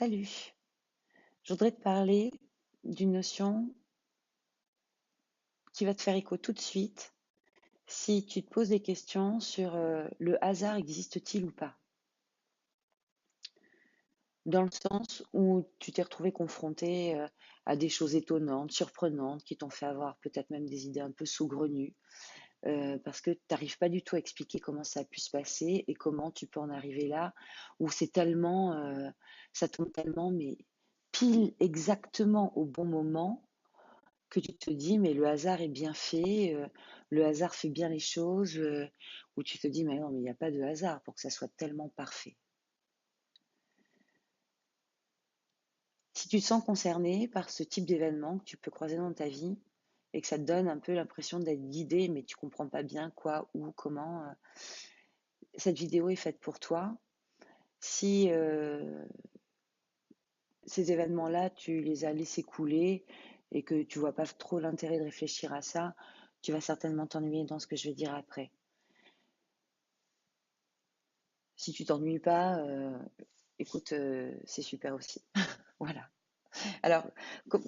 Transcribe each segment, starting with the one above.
Salut, je voudrais te parler d'une notion qui va te faire écho tout de suite si tu te poses des questions sur le hasard existe-t-il ou pas? Dans le sens où tu t'es retrouvé confronté à des choses étonnantes, surprenantes, qui t'ont fait avoir peut-être même des idées un peu saugrenues, parce que tu n'arrives pas du tout à expliquer comment ça a pu se passer et comment tu peux en arriver là, où c'est tellement, ça tombe tellement, mais pile exactement au bon moment que tu te dis, mais le hasard est bien fait, le hasard fait bien les choses, où tu te dis, mais non, mais il n'y a pas de hasard pour que ça soit tellement parfait. Si tu te sens concerné par ce type d'événement que tu peux croiser dans ta vie et que ça te donne un peu l'impression d'être guidé, mais tu comprends pas bien quoi, où, comment, cette vidéo est faite pour toi. Si ces événements-là, tu les as laissés couler et que tu vois pas trop l'intérêt de réfléchir à ça, tu vas certainement t'ennuyer dans ce que je vais dire après. Si tu t'ennuies pas, écoute, c'est super aussi. Voilà. Alors,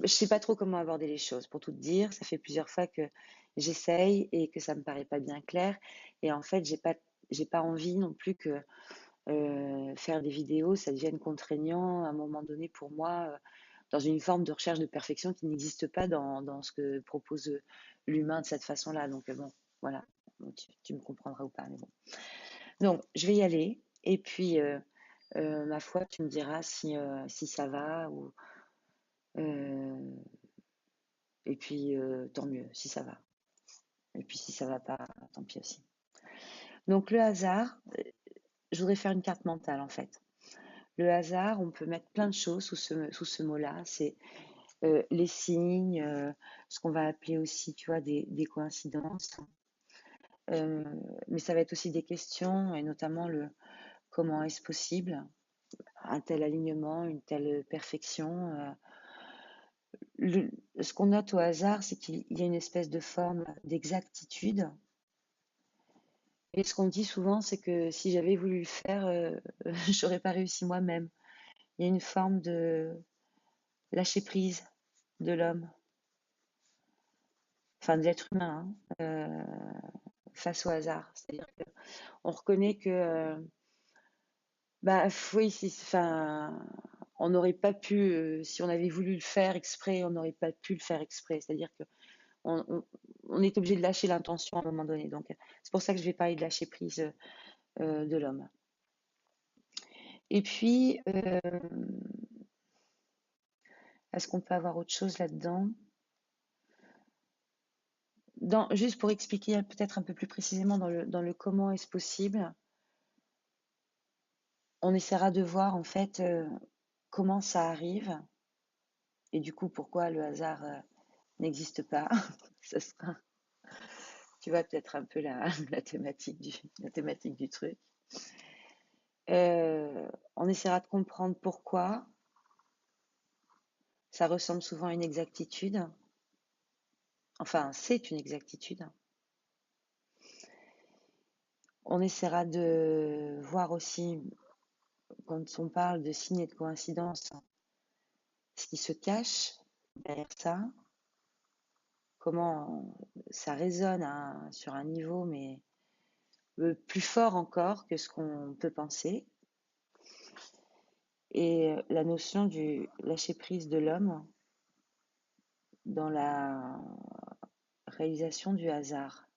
je sais pas trop comment aborder les choses. Pour tout te dire, ça fait plusieurs fois que j'essaye et que ça me paraît pas bien clair. Et en fait, j'ai pas envie non plus que faire des vidéos, ça devienne contraignant à un moment donné pour moi, dans une forme de recherche de perfection qui n'existe pas dans ce que propose l'humain de cette façon-là. Donc bon, voilà. Bon, tu me comprendras ou pas, mais bon. Donc, je vais y aller. Et puis, ma foi, tu me diras si ça va. Euh, et puis, tant mieux, si ça va. Et puis, si ça va pas, tant pis aussi. Donc, le hasard, je voudrais faire une carte mentale en fait. Le hasard, on peut mettre plein de choses sous ce mot-là. C'est les signes, ce qu'on va appeler aussi, tu vois, des coïncidences. Euh, mais ça va être aussi des questions, et notamment le comment est-ce possible, un tel alignement, une telle perfection. Ce qu'on note au hasard, c'est qu'il y a une espèce de forme d'exactitude. Et ce qu'on dit souvent, c'est que si j'avais voulu le faire, j'aurais pas réussi moi-même. Il y a une forme de lâcher prise de l'homme, enfin de l'être humain, hein, face au hasard. C'est-à-dire qu'on reconnaît que, bah oui, enfin, on n'aurait pas pu, si on avait voulu le faire exprès, on n'aurait pas pu le faire exprès. C'est-à-dire que on est obligé de lâcher l'intention à un moment donné. Donc, c'est pour ça que je vais parler de lâcher prise de l'homme. Et puis, est-ce qu'on peut avoir autre chose là-dedans? Juste pour expliquer peut-être un peu plus précisément dans le comment est-ce possible, on essaiera de voir en fait comment ça arrive et du coup pourquoi le hasard n'existe pas. Ce sera, tu vois, peut-être un peu la thématique du truc. On essaiera de comprendre pourquoi. Ça ressemble souvent à une exactitude. Enfin, c'est une exactitude. On essaiera de voir aussi, quand on parle de signes et de coïncidences, ce qui se cache derrière ça, comment ça résonne sur un niveau, mais plus fort encore que ce qu'on peut penser. Et la notion du lâcher-prise de l'homme dans la réalisation du hasard,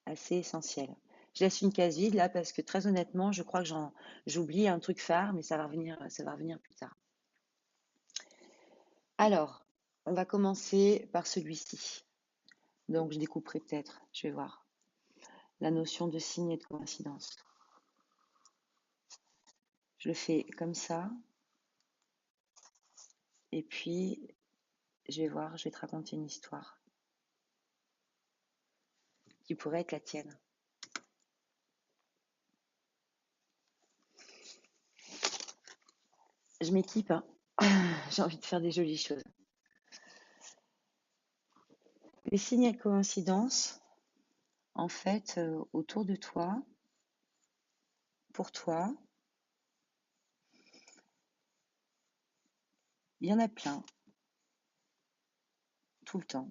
assez essentiel. Je laisse une case vide là parce que très honnêtement, je crois que j'oublie un truc phare, mais ça va revenir plus tard. Alors, on va commencer par celui-ci. Donc, je découperai peut-être, je vais voir. La notion de signe et de coïncidence. Je le fais comme ça. Et puis, je vais voir, je vais te raconter une histoire qui pourrait être la tienne. Je m'équipe, hein. J'ai envie de faire des jolies choses. Les signes et coïncidences, en fait, autour de toi, pour toi, Il y en a plein, tout le temps,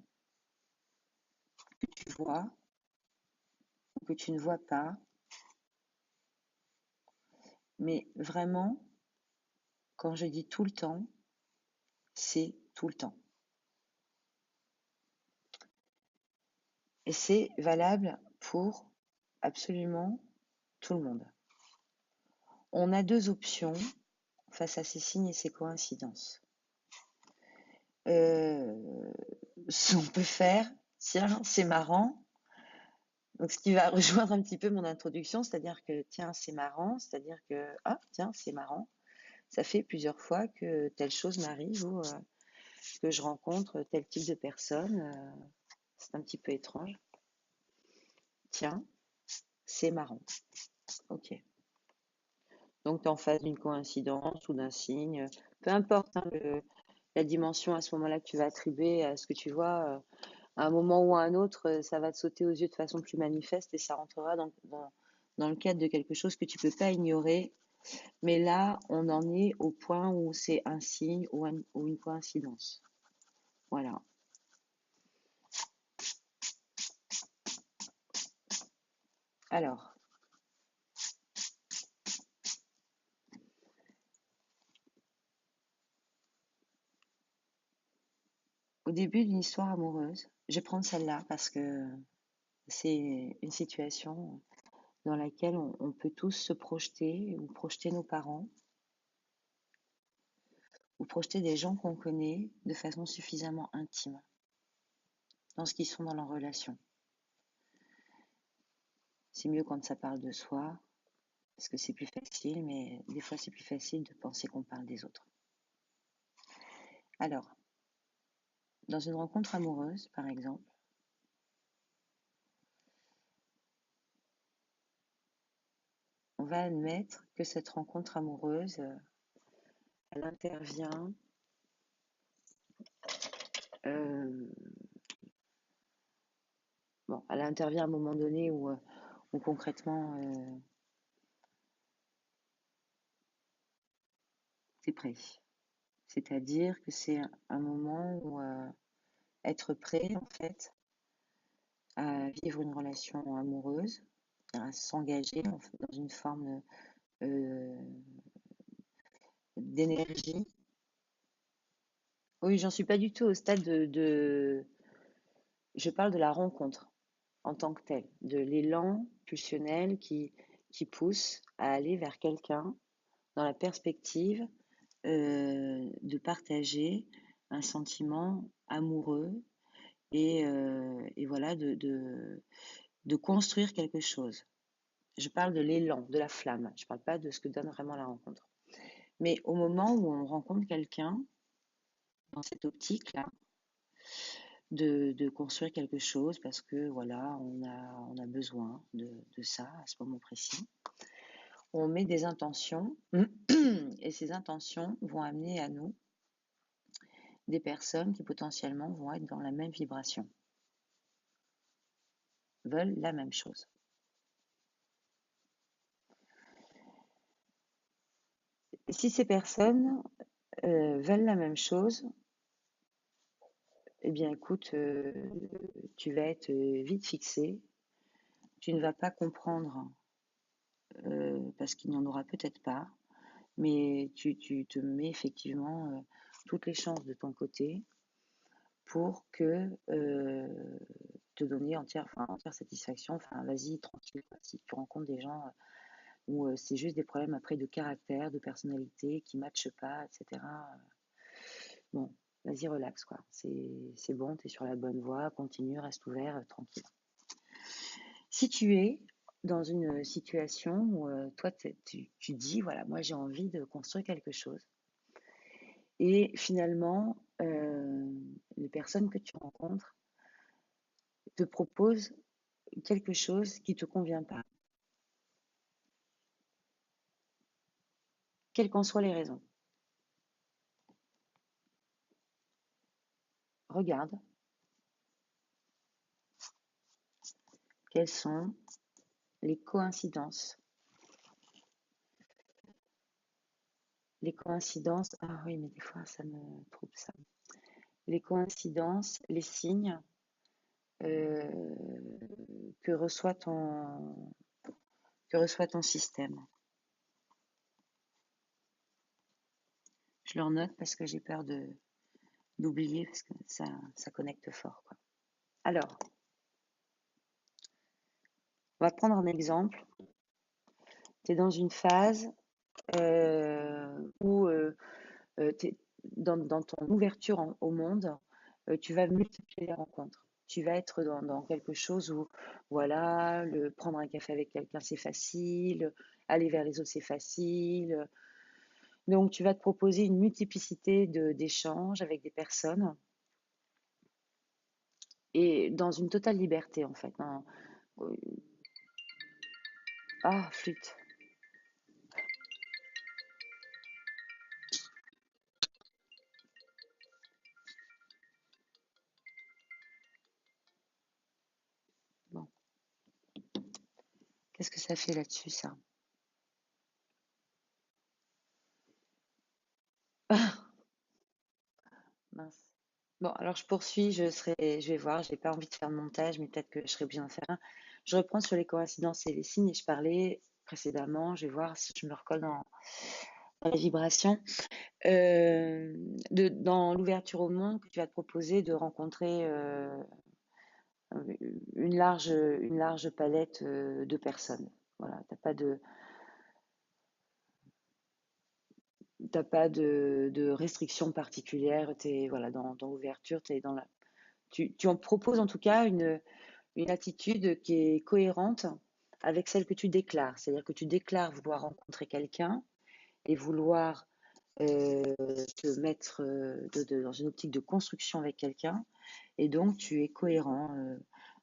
que tu vois ou que tu ne vois pas, mais vraiment, quand je dis tout le temps, c'est tout le temps. Et c'est valable pour absolument tout le monde. On a deux options face à ces signes et ces coïncidences. Ce qu'on peut faire, tiens, c'est marrant. Donc, ce qui va rejoindre un petit peu mon introduction, c'est-à-dire que, tiens, c'est marrant, c'est-à-dire que, ah, tiens, c'est marrant. Ça fait plusieurs fois que telle chose m'arrive ou que je rencontre tel type de personne. C'est un petit peu étrange. Tiens, c'est marrant. Ok. Donc, tu es en face d'une coïncidence ou d'un signe, peu importe hein, la dimension à ce moment-là que tu vas attribuer à ce que tu vois, à un moment ou à un autre, ça va te sauter aux yeux de façon plus manifeste et ça rentrera dans le cadre de quelque chose que tu ne peux pas ignorer. Mais là, on en est au point où c'est un signe ou une coïncidence. Voilà. Alors, au début d'une histoire amoureuse, je vais prendre celle-là parce que c'est une situation dans laquelle on peut tous se projeter ou projeter nos parents ou projeter des gens qu'on connaît de façon suffisamment intime dans ce qu'ils sont dans leur relation. C'est mieux quand ça parle de soi, parce que c'est plus facile, mais des fois c'est plus facile de penser qu'on parle des autres. Alors, dans une rencontre amoureuse, par exemple, on va admettre que cette rencontre amoureuse, elle intervient elle intervient à un moment donné où concrètement c'est prêt. C'est-à-dire que c'est un moment où être prêt en fait à vivre une relation amoureuse, à s'engager dans une forme d'énergie. Oui, j'en suis pas du tout au stade je parle de la rencontre en tant que telle, de l'élan pulsionnel qui pousse à aller vers quelqu'un dans la perspective de partager un sentiment amoureux et voilà, de construire quelque chose. Je parle de l'élan, de la flamme. Je ne parle pas de ce que donne vraiment la rencontre. Mais au moment où on rencontre quelqu'un, dans cette optique-là, de construire quelque chose parce que voilà, on a besoin de ça à ce moment précis, on met des intentions et ces intentions vont amener à nous des personnes qui potentiellement vont être dans la même vibration, veulent la même chose. Si ces personnes veulent la même chose, eh bien écoute, tu vas être vite fixé, tu ne vas pas comprendre parce qu'il n'y en aura peut-être pas, mais tu te mets effectivement toutes les chances de ton côté pour que te donner entière satisfaction. Enfin, vas-y, tranquille. Si tu rencontres des gens où c'est juste des problèmes après de caractère, de personnalité qui ne matchent pas, etc. Bon, vas-y, relax, quoi. C'est bon, tu es sur la bonne voie, continue, reste ouvert, tranquille. Si tu es dans une situation où toi, tu dis, voilà, moi j'ai envie de construire quelque chose, et finalement, les personnes que tu rencontres te proposent quelque chose qui ne te convient pas, quelles qu'en soient les raisons. Regarde quelles sont les coïncidences Les coïncidences, ah oui, mais des fois ça me trouble ça. Les coïncidences, les signes euh, que reçoit ton système. Je leur note parce que j'ai peur d'oublier parce que ça connecte fort, quoi. Alors, on va prendre un exemple. Tu es dans une phase où dans ton ouverture au monde, tu vas multiplier les rencontres. Tu vas être dans quelque chose où, voilà, prendre un café avec quelqu'un, c'est facile, aller vers les autres, c'est facile. Donc, tu vas te proposer une multiplicité d'échanges avec des personnes et dans une totale liberté, en fait. Ah, flûte. Bon, qu'est-ce que ça fait là-dessus, ça? Mince. Bon, alors je poursuis, je vais voir, j'ai pas envie de faire de montage, mais peut-être que je serai obligée d'en faire un. Je reprends sur les coïncidences et les signes et je parlais précédemment, je vais voir si je me recolle dans les vibrations. Dans l'ouverture au monde, que tu vas te proposer de rencontrer une large palette de personnes. Voilà, t'as pas de restrictions particulières, voilà, dans l'ouverture, tu en proposes en tout cas une attitude qui est cohérente avec celle que tu déclares. C'est-à-dire que tu déclares vouloir rencontrer quelqu'un et vouloir te mettre dans une optique de construction avec quelqu'un. Et donc, tu es cohérent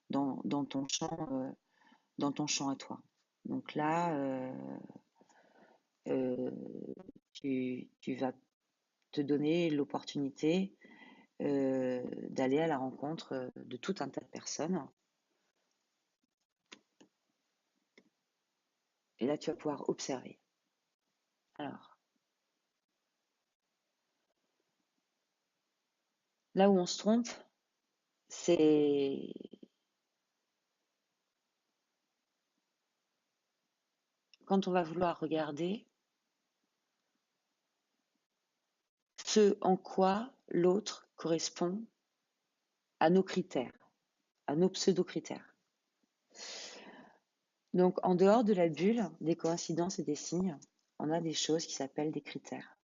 dans ton champ à toi. Donc là, euh, tu vas te donner l'opportunité d'aller à la rencontre de tout un tas de personnes. Et là, tu vas pouvoir observer. Alors, là où on se trompe, c'est quand on va vouloir regarder ce en quoi l'autre correspond à nos critères, à nos pseudo-critères. Donc, en dehors de la bulle des coïncidences et des signes, on a des choses qui s'appellent des critères,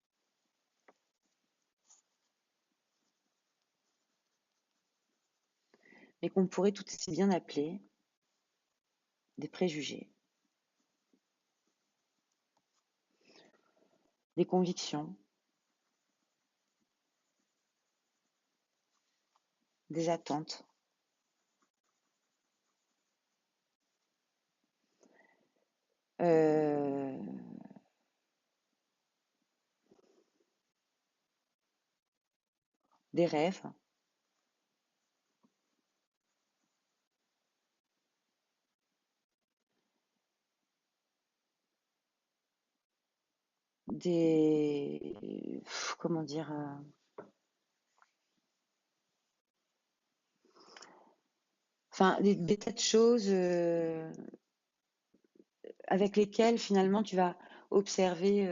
mais qu'on pourrait tout aussi bien appeler des préjugés, des convictions, des attentes, euh, des rêves, comment dire, enfin, des tas de choses avec lesquelles finalement tu vas observer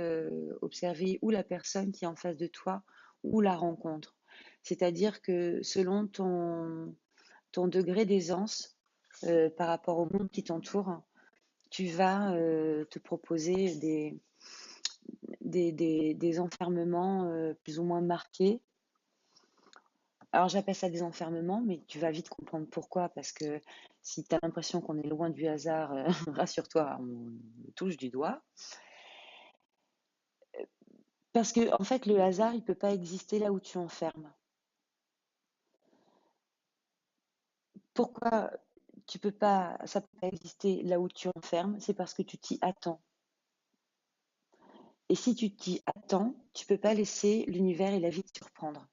ou la personne qui est en face de toi ou la rencontre. C'est-à-dire que selon ton degré d'aisance par rapport au monde qui t'entoure, tu vas te proposer des enfermements plus ou moins marqués. Alors j'appelle ça des enfermements, mais tu vas vite comprendre pourquoi, parce que si tu as l'impression qu'on est loin du hasard, rassure-toi, on touche du doigt. Parce que en fait, le hasard, il peut pas exister là où tu enfermes. Pourquoi ça peut pas exister là où tu enfermes? C'est parce que tu t'y attends. Et si tu t'y attends, tu peux pas laisser l'univers et la vie te surprendre.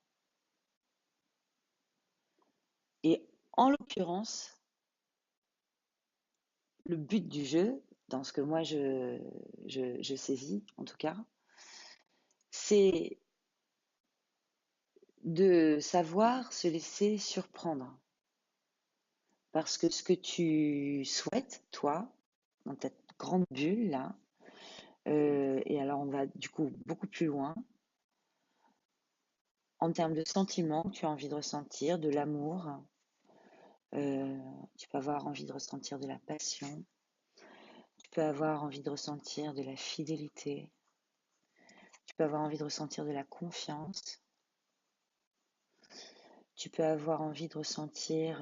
Et en l'occurrence, le but du jeu, dans ce que moi je saisis en tout cas, c'est de savoir se laisser surprendre. Parce que ce que tu souhaites, toi, dans ta grande bulle, là, et alors on va du coup beaucoup plus loin, en termes de sentiments que tu as envie de ressentir, de l'amour, euh, tu peux avoir envie de ressentir de la passion, tu peux avoir envie de ressentir de la fidélité, tu peux avoir envie de ressentir de la confiance, tu peux avoir envie de ressentir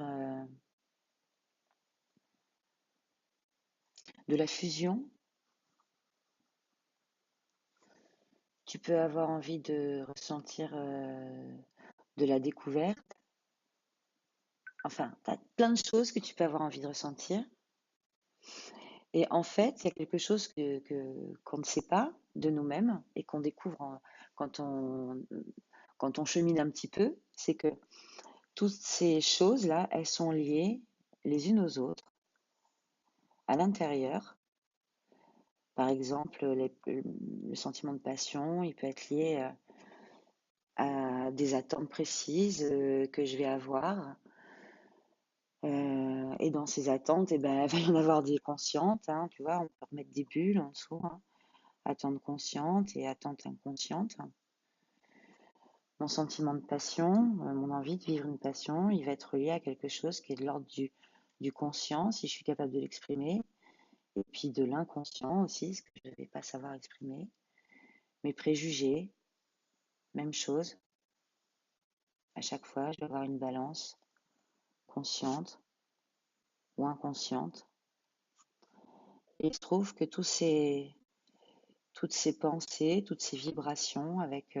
de la fusion, tu peux avoir envie de ressentir de la découverte. Enfin, tu as plein de choses que tu peux avoir envie de ressentir. Et en fait, il y a quelque chose qu'on ne sait pas de nous-mêmes et qu'on découvre quand quand on chemine un petit peu, c'est que toutes ces choses-là, elles sont liées les unes aux autres, à l'intérieur. Par exemple, le sentiment de passion, il peut être lié à des attentes précises que je vais avoir. Et dans ces attentes, eh ben, il va y en avoir des conscientes, hein, tu vois, on peut remettre des bulles en dessous, hein, attentes conscientes et attentes inconscientes. Mon sentiment de passion, mon envie de vivre une passion, il va être lié à quelque chose qui est de l'ordre du conscient, si je suis capable de l'exprimer, et puis de l'inconscient aussi, ce que je ne vais pas savoir exprimer. Mes préjugés, même chose. À chaque fois, je vais avoir une balance consciente ou inconsciente. Et il se trouve que toutes ces pensées, toutes ces vibrations avec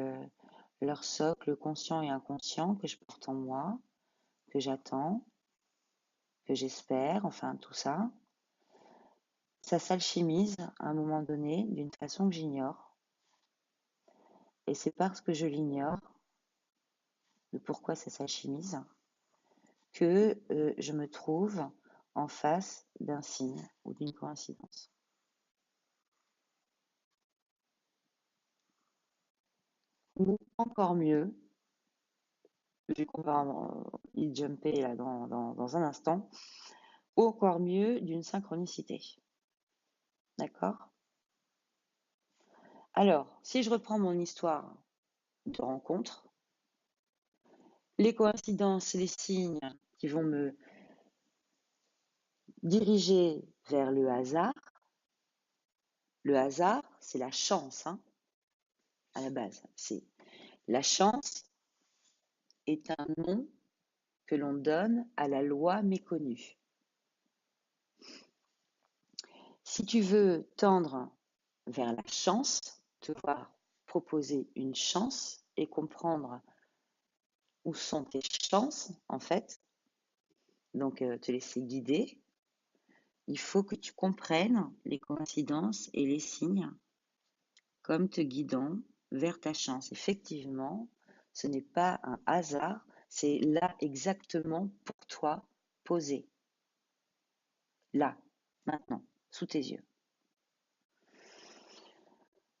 leur socle conscient et inconscient que je porte en moi, que j'attends, que j'espère, enfin tout ça, ça s'alchimise à un moment donné d'une façon que j'ignore. Et c'est parce que je l'ignore, de pourquoi ça s'alchimise, que je me trouve en face d'un signe ou d'une coïncidence. Ou encore mieux, vu qu'on va y jumper là dans un instant, ou encore mieux d'une synchronicité. D'accord? Alors, si je reprends mon histoire de rencontre, les coïncidences, les signes qui vont me diriger vers le hasard, c'est la chance, hein, à la base. C'est la chance est un nom que l'on donne à la loi méconnue. Si tu veux tendre vers la chance, te voir proposer une chance et comprendre où sont tes chances, en fait, donc te laisser guider, il faut que tu comprennes les coïncidences et les signes comme te guidant vers ta chance. Effectivement, ce n'est pas un hasard, c'est là exactement pour toi posé. Là, maintenant, sous tes yeux.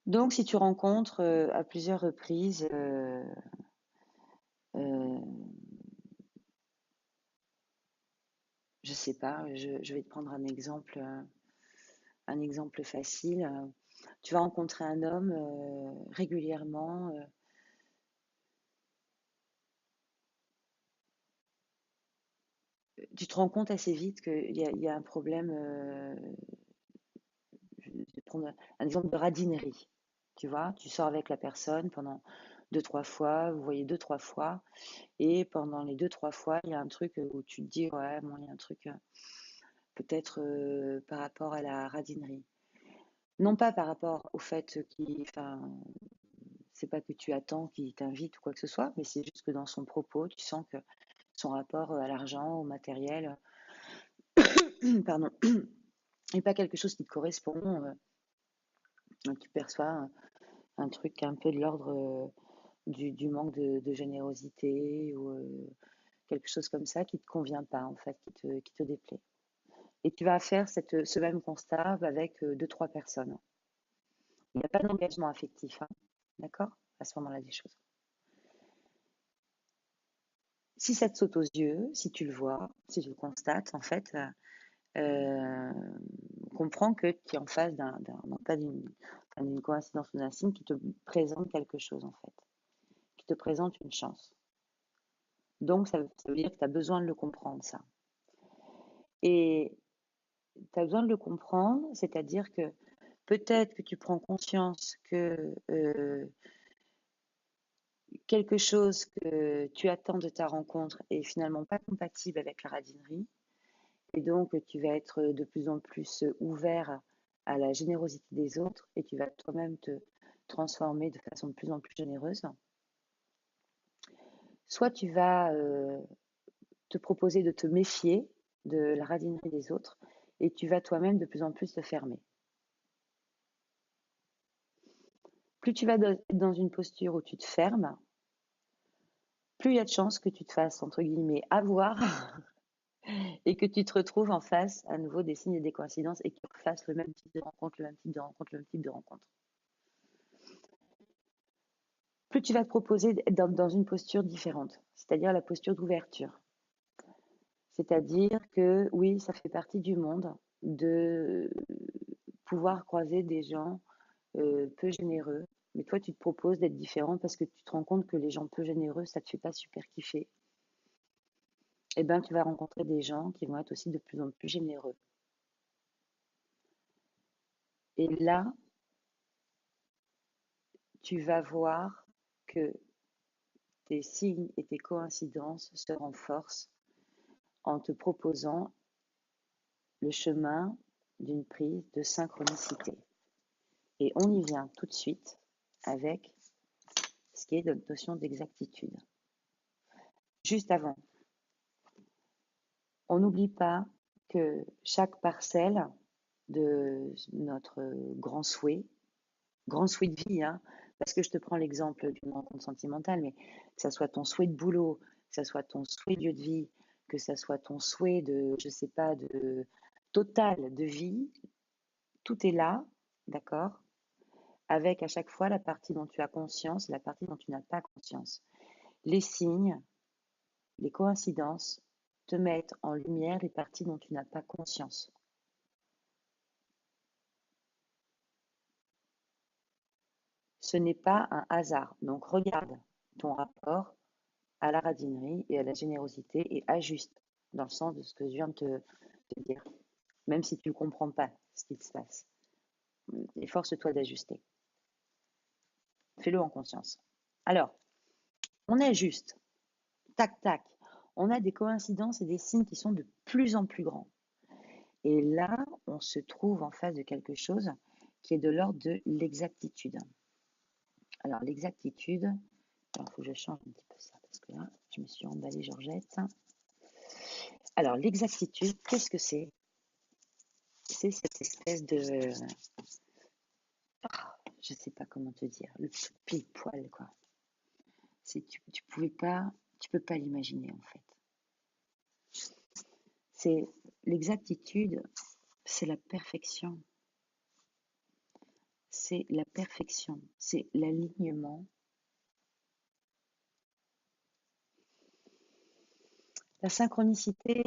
Donc, si tu rencontres à plusieurs reprises je sais pas, je vais te prendre un exemple facile. Tu vas rencontrer un homme régulièrement. Tu te rends compte assez vite qu'il y a un problème. Je vais prendre un exemple de radinerie. Tu vois, tu sors avec la personne pendant 2, 3 fois, vous voyez 2, 3 fois, et pendant les 2, 3 fois, il y a un truc où tu te dis, ouais, bon, il y a un truc peut-être par rapport à la radinerie. Non pas par rapport au fait enfin, c'est pas que tu attends qu'il t'invite ou quoi que ce soit, mais c'est juste que dans son propos, tu sens que son rapport à l'argent, au matériel, pardon, n'est pas quelque chose qui te correspond. Tu perçois un truc un peu de l'ordre du manque de générosité ou quelque chose comme ça qui te convient pas, en fait, qui te déplaît. Et tu vas faire ce même constat avec 2, 3 personnes. Il n'y a pas d'engagement affectif, hein, d'accord? à ce moment-là des choses. Si ça te saute aux yeux, si tu le vois, si tu le constates, en fait, euh, comprends que tu es en face non pas d'une coïncidence ou d'un signe qui te présente quelque chose, en fait, qui te présente une chance. Donc, ça veut dire que tu as besoin de le comprendre, ça. Et tu as besoin de le comprendre, c'est-à-dire que peut-être que tu prends conscience que quelque chose que tu attends de ta rencontre est finalement pas compatible avec la radinerie, et donc tu vas être de plus en plus ouvert à la générosité des autres, et tu vas toi-même te transformer de façon de plus en plus généreuse. Soit tu vas te proposer de te méfier de la radinerie des autres, et tu vas toi-même de plus en plus te fermer. Plus tu vas être dans une posture où tu te fermes, plus il y a de chances que tu te fasses, entre guillemets, avoir et que tu te retrouves en face à nouveau des signes et des coïncidences et que tu refasses le même type de rencontre, le même type de rencontre, le même type de rencontre. Plus tu vas te proposer d'être dans une posture différente, c'est-à-dire la posture d'ouverture. C'est-à-dire que oui, ça fait partie du monde de pouvoir croiser des gens peu généreux, mais toi tu te proposes d'être différent parce que tu te rends compte que les gens peu généreux, ça te fait pas super kiffer. Eh bien, tu vas rencontrer des gens qui vont être aussi de plus en plus généreux. Et là, tu vas voir que tes signes et tes coïncidences se renforcent en te proposant le chemin d'une prise de synchronicité. Et on y vient tout de suite avec ce qui est de notion d'exactitude. Juste avant, on n'oublie pas que chaque parcelle de notre grand souhait de vie, hein, parce que je te prends l'exemple d'une rencontre sentimentale, mais que ça soit ton souhait de boulot, que ça soit ton souhait de lieu de vie, que ça soit ton souhait de, je sais pas, de total de vie, tout est là, d'accord, avec à chaque fois la partie dont tu as conscience et la partie dont tu n'as pas conscience. Les signes, les coïncidences te mettent en lumière les parties dont tu n'as pas conscience. Ce n'est pas un hasard. Donc regarde ton rapport à la radinerie et à la générosité et ajuste dans le sens de ce que je viens de te dire, même si tu ne comprends pas ce qui se passe. Efforce-toi d'ajuster. Fais-le en conscience. Alors, on ajuste. Tac, tac. On a des coïncidences et des signes qui sont de plus en plus grands. Et là, on se trouve en face de quelque chose qui est de l'ordre de l'exactitude. Alors, l'exactitude, il faut que je change un petit peu ça, parce que là, je me suis emballée Georgette. Alors, l'exactitude, qu'est-ce que c'est? C'est cette espèce de... je sais pas comment te dire, le pile poil, quoi. Tu peux pas l'imaginer, en fait. C'est l'exactitude, c'est la perfection. C'est la perfection, c'est l'alignement. La synchronicité,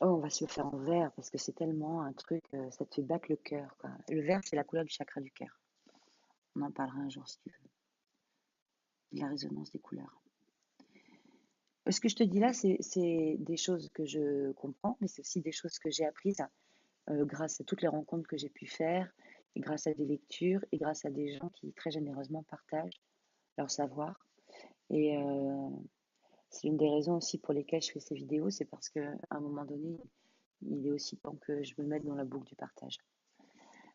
oh, on va se le faire en vert parce que c'est tellement un truc, ça te fait battre le cœur, quoi. Le vert, c'est la couleur du chakra du cœur. On en parlera un jour si tu veux. La résonance des couleurs. Ce que je te dis là, c'est des choses que je comprends, mais c'est aussi des choses que j'ai apprises grâce à toutes les rencontres que j'ai pu faire, et grâce à des lectures, et grâce à des gens qui très généreusement partagent leur savoir. Et c'est une des raisons aussi pour lesquelles je fais ces vidéos, c'est parce qu'à un moment donné, il est aussi temps que je me mette dans la boucle du partage.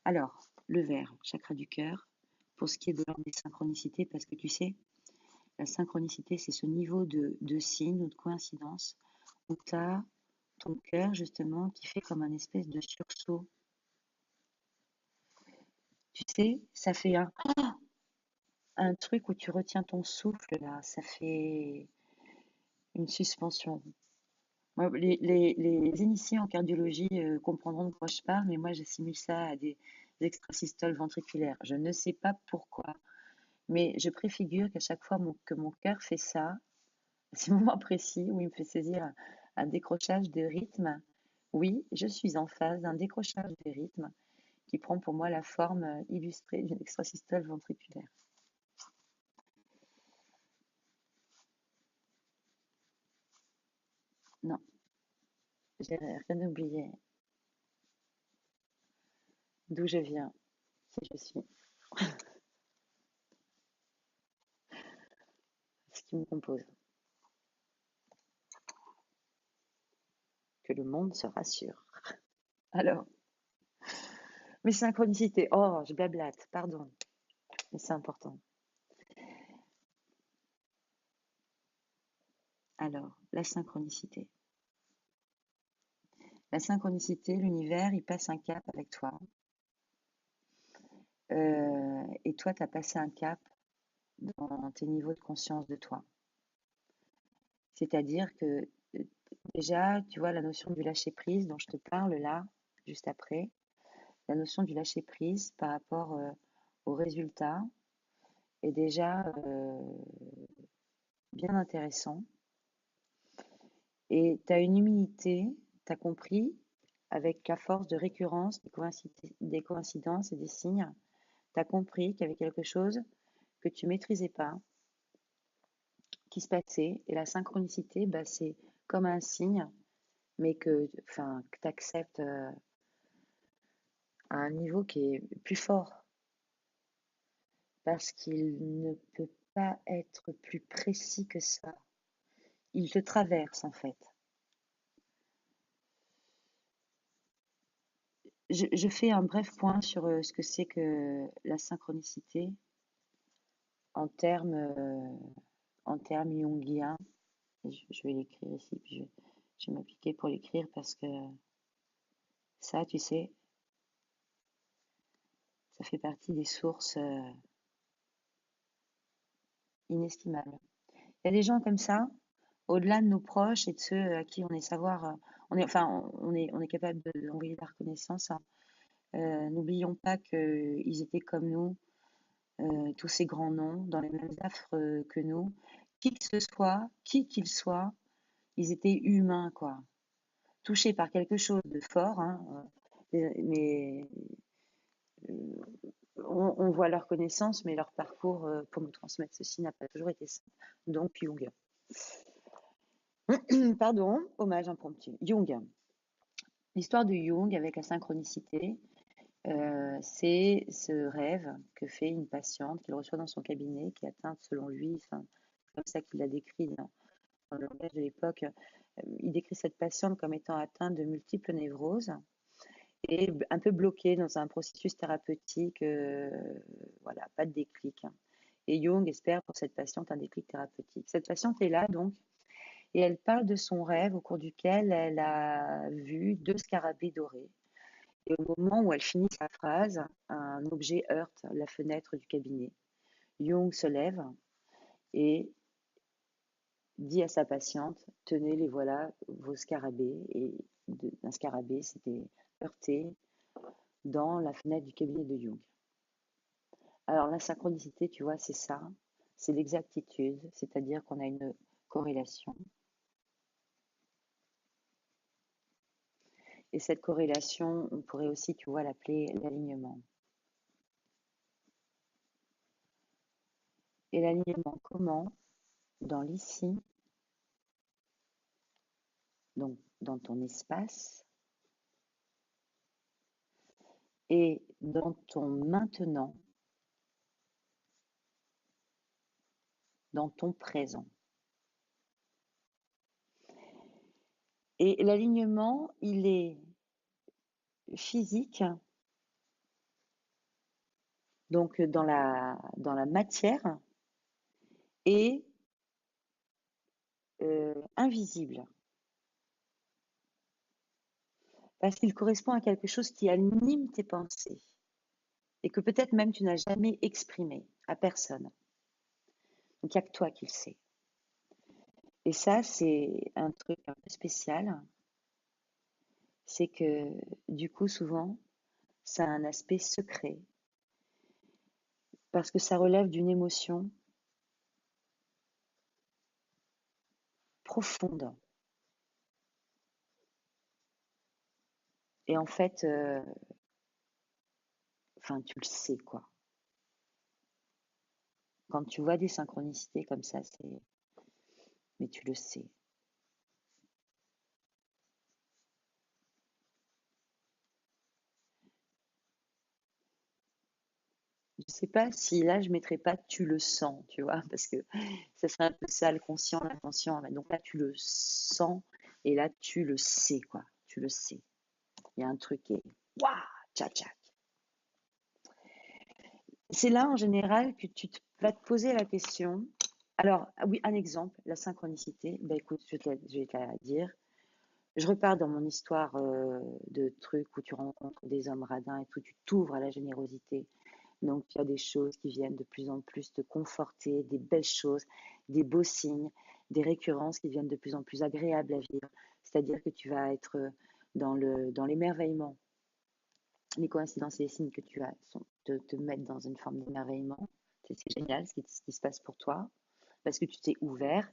Alors, le vert, chakra du cœur, pour ce qui est de l'ordre des synchronicités, parce que tu sais, la synchronicité, c'est ce niveau de signe ou de coïncidence où tu as ton cœur, justement, qui fait comme un espèce de sursaut. Tu sais, ça fait un truc où tu retiens ton souffle, là. Ça fait une suspension. Moi, les initiés en cardiologie comprendront de quoi je parle, mais moi, j'assimile ça à des extrasystoles ventriculaires. Je ne sais pas pourquoi, mais je préfigure qu'à chaque fois que mon cœur fait ça, à ces moments précis où il me fait saisir un décrochage de rythme, oui, je suis en phase d'un décrochage de rythme qui prend pour moi la forme illustrée d'une extrasystole ventriculaire. Non, j'ai rien oublié. D'où je viens, qui je suis, ce qui me compose. Que le monde se rassure. Alors, mes synchronicités. Oh, je blablate, pardon, mais c'est important. Alors, la synchronicité. La synchronicité, l'univers, il passe un cap avec toi. Et toi, tu as passé un cap dans tes niveaux de conscience de toi. C'est-à-dire que déjà, tu vois, la notion du lâcher-prise dont je te parle là, juste après, la notion du lâcher-prise par rapport aux résultats est déjà bien intéressant. Et tu as une humilité, tu as compris, avec la force de récurrence des coïncidences et des signes, tu as compris qu'il y avait quelque chose que tu maîtrisais pas, qui se passait. Et la synchronicité, bah, c'est comme un signe, mais que tu acceptes à un niveau qui est plus fort, parce qu'il ne peut pas être plus précis que ça. Il te traverse en fait. Je fais un bref point sur ce que c'est que la synchronicité en termes jungiens. Je vais l'écrire ici, puis je vais m'appliquer pour l'écrire parce que ça, tu sais, ça fait partie des sources inestimables. Il y a des gens comme ça, au-delà de nos proches et de ceux à qui on est on est capable d'envoyer de la reconnaissance, hein. N'oublions pas qu'ils étaient comme nous, tous ces grands noms, dans les mêmes affres que nous. Qui que ce soit, qui qu'ils soient, ils étaient humains, quoi. Touchés par quelque chose de fort, hein, mais on voit leur connaissance, mais leur parcours pour nous transmettre ceci n'a pas toujours été simple. Donc Jung. Pardon, hommage impromptu. Jung. L'histoire de Jung avec la synchronicité, c'est ce rêve que fait une patiente qu'il reçoit dans son cabinet, qui est atteinte selon lui, c'est comme ça qu'il l'a décrit dans le langage de l'époque. Il décrit cette patiente comme étant atteinte de multiples névroses et un peu bloquée dans un processus thérapeutique, voilà, pas de déclic. Et Jung espère pour cette patiente un déclic thérapeutique. Cette patiente est là donc, et elle parle de son rêve au cours duquel elle a vu 2 scarabées dorés. Et au moment où elle finit sa phrase, un objet heurte la fenêtre du cabinet. Jung se lève et dit à sa patiente, tenez, les voilà, vos scarabées. Et un scarabée s'était heurté dans la fenêtre du cabinet de Jung. Alors la synchronicité, tu vois, c'est ça, c'est l'exactitude, c'est-à-dire qu'on a une corrélation. Et cette corrélation, on pourrait aussi, tu vois, l'appeler l'alignement. Et l'alignement, comment? Dans l'ici, donc dans ton espace, et dans ton maintenant, dans ton présent. Et l'alignement, il est physique, donc dans la matière, et invisible, parce qu'il correspond à quelque chose qui anime tes pensées, et que peut-être même tu n'as jamais exprimé à personne. Donc il n'y a que toi qui le sais. Et ça, c'est un truc un peu spécial, c'est que du coup, souvent, ça a un aspect secret, parce que ça relève d'une émotion profonde. Et en fait, enfin, tu le sais, quoi. Quand tu vois des synchronicités comme ça, c'est... Mais tu le sais. Je sais pas si là, je mettrais pas tu le sens, tu vois, parce que ça serait un peu ça, le conscient, l'inconscient. Donc là, tu le sens et là, tu le sais, quoi. Tu le sais. Il y a un truc qui est waouh, tchac, tchac. C'est là, en général, que vas te poser la question. Alors, ah oui, un exemple, la synchronicité. Ben écoute, je vais te la dire. Je repars dans mon histoire de trucs où tu rencontres des hommes radins et tout, tu t'ouvres à la générosité. Donc, il y a des choses qui viennent de plus en plus te conforter, des belles choses, des beaux signes, des récurrences qui deviennent de plus en plus agréables à vivre. C'est-à-dire que tu vas être dans l'émerveillement. Les coïncidences et les signes que tu as te mettre dans une forme d'émerveillement. C'est génial ce qui se passe pour toi parce que tu t'es ouvert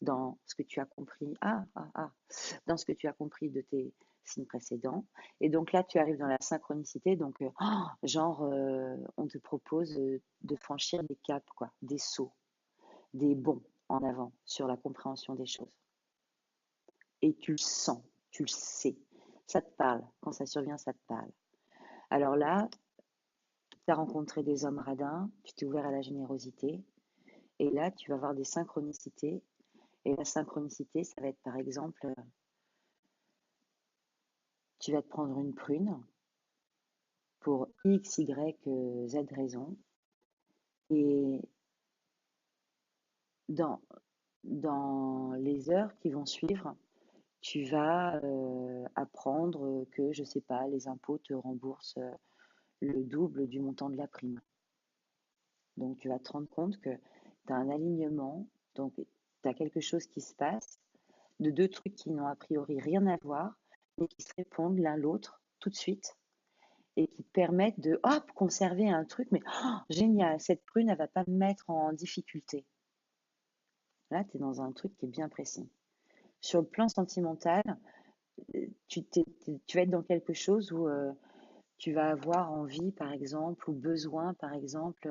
dans ce que tu as compris. Dans ce que tu as compris de tes signes précédents. Et donc là, tu arrives dans la synchronicité. Donc, on te propose de franchir des caps, quoi, des sauts, des bonds en avant sur la compréhension des choses. Et tu le sens, tu le sais. Ça te parle. Quand ça survient, ça te parle. Alors là, tu as rencontré des hommes radins, tu t'es ouvert à la générosité. Et là, tu vas avoir des synchronicités. Et la synchronicité, ça va être par exemple, tu vas te prendre une prune pour X, Y, Z raison. Et dans, dans les heures qui vont suivre, tu vas apprendre que, je sais pas, les impôts te remboursent le double du montant de la prime. Donc tu vas te rendre compte que tu as un alignement, donc tu as quelque chose qui se passe, de deux trucs qui n'ont a priori rien à voir, mais qui se répondent l'un l'autre tout de suite et qui te permettent de hop, conserver un truc, mais oh, génial, cette prune, elle va pas me mettre en difficulté. Là, tu es dans un truc qui est bien précis. Sur le plan sentimental, tu vas être dans quelque chose où tu vas avoir envie, par exemple, ou besoin, par exemple,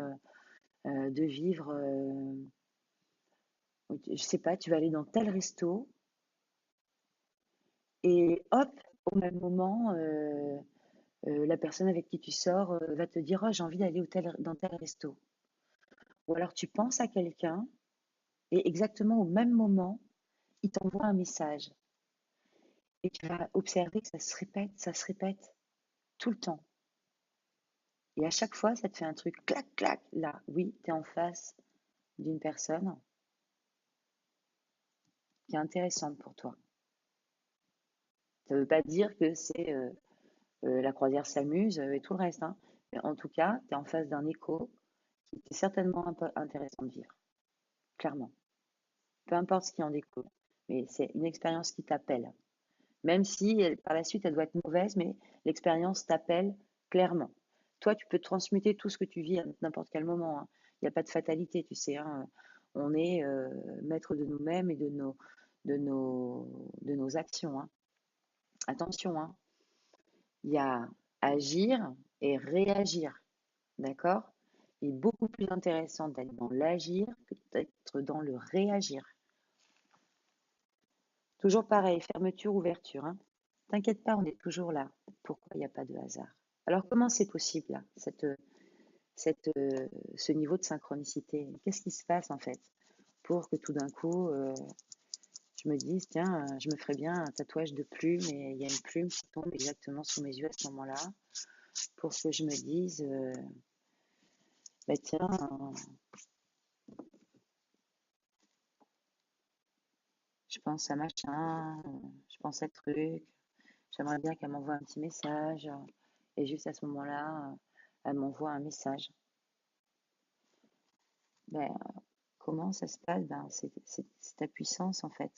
de vivre, je sais pas, tu vas aller dans tel resto et hop, au même moment, la personne avec qui tu sors va te dire, oh, j'ai envie d'aller dans tel resto. Ou alors tu penses à quelqu'un et exactement au même moment, il t'envoie un message. Et tu vas observer que ça se répète tout le temps. Et à chaque fois, ça te fait un truc clac, clac. Là, oui, tu es en face d'une personne qui est intéressante pour toi. Ça ne veut pas dire que c'est la croisière s'amuse et tout le reste. Hein. Mais en tout cas, tu es en face d'un écho qui est certainement un peu intéressant de vivre. Clairement. Peu importe ce qui en découle. Mais c'est une expérience qui t'appelle. Même si par la suite, elle doit être mauvaise, mais l'expérience t'appelle clairement. Toi, tu peux transmuter tout ce que tu vis à n'importe quel moment. Hein. Il n'y a pas de fatalité, tu sais. Hein. On est maître de nous-mêmes et de nos actions. Hein. Attention, hein. Il y a agir et réagir. D'accord? Il est beaucoup plus intéressant d'être dans l'agir que d'être dans le réagir. Toujours pareil, fermeture, ouverture. Hein. T'inquiète pas, on est toujours là. Pourquoi il n'y a pas de hasard? Alors comment c'est possible là, ce niveau de synchronicité? Qu'est-ce qui se passe en fait pour que tout d'un coup je me dise tiens, je me ferais bien un tatouage de plume et il y a une plume qui tombe exactement sous mes yeux à ce moment-là pour que je me dise bah tiens, je pense à machin, je pense à truc, j'aimerais bien qu'elle m'envoie un petit message et juste à ce moment-là, elle m'envoie un message. Ben, comment ça se passe? Ben, c'est ta puissance en fait.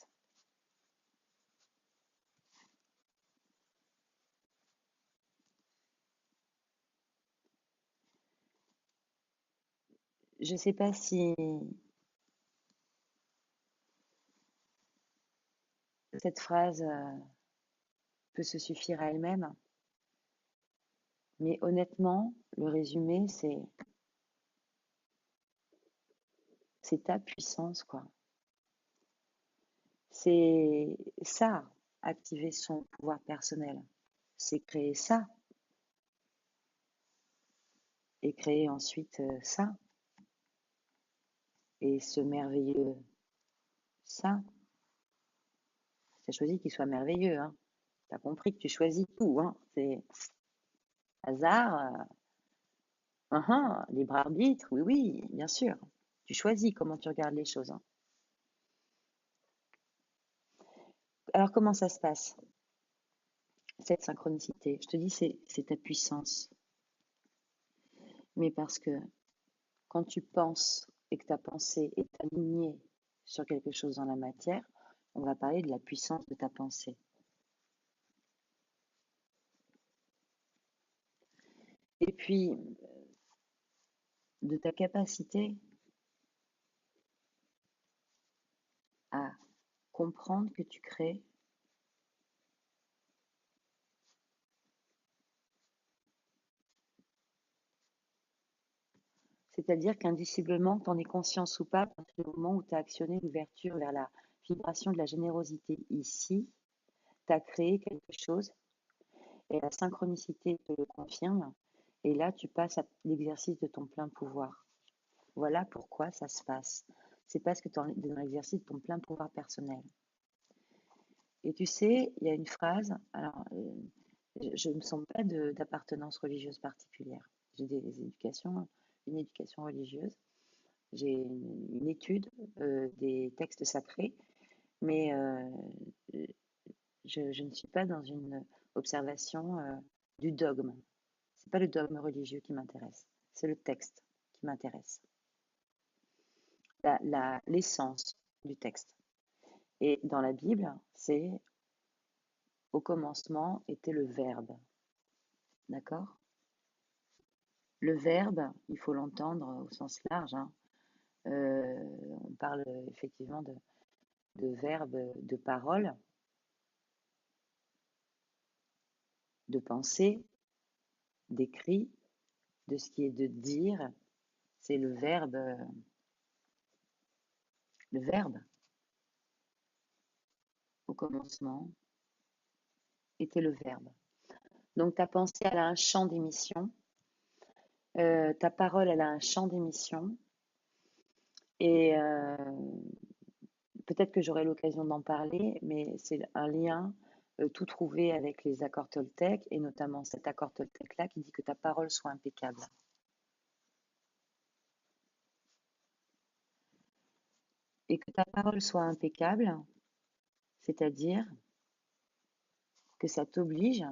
je sais pas si cette phrase peut se suffire à elle-même, mais honnêtement, le résumé, c'est ta puissance, quoi. C'est ça, activer son pouvoir personnel. C'est créer ça et créer ensuite ça et ce merveilleux ça. Tu as choisi qu'il soit merveilleux, hein. Tu as compris que tu choisis tout, hein. C'est hasard, libre arbitre, oui, oui, bien sûr. Tu choisis comment tu regardes les choses, hein. Alors comment ça se passe, cette synchronicité? Je te dis, c'est ta puissance. Mais parce que quand tu penses et que ta pensée est alignée sur quelque chose dans la matière, on va parler de la puissance de ta pensée. Et puis, de ta capacité à comprendre que tu crées. C'est-à-dire qu'indiciblement, tu en es conscience ou pas, à partir du moment où tu as actionné l'ouverture vers la vibration de la générosité ici, tu as créé quelque chose et la synchronicité te le confirme. Et là, tu passes à l'exercice de ton plein pouvoir. Voilà pourquoi ça se passe. C'est parce que tu es dans l'exercice de ton plein pouvoir personnel. Et tu sais, il y a une phrase, alors je ne me sens pas d'appartenance religieuse particulière. J'ai une éducation religieuse. J'ai une étude des textes sacrés, mais je ne suis pas dans une observation du dogme. C'est pas le dogme religieux qui m'intéresse, c'est le texte qui m'intéresse, l'essence du texte. Et dans la Bible, c'est au commencement était le Verbe, d'accord? Le Verbe, il faut l'entendre au sens large, hein. On parle effectivement de verbe, de parole, de pensée, d'écrit, de ce qui est de dire. C'est le verbe, le verbe. Au commencement était le verbe. Donc ta pensée, elle a un champ d'émission. Ta parole, elle a un champ d'émission. Et peut-être que j'aurai l'occasion d'en parler, mais c'est un lien tout trouvé avec les accords Toltec, et notamment cet accord Toltec-là qui dit que ta parole soit impeccable. Et que ta parole soit impeccable, c'est-à-dire que ça t'oblige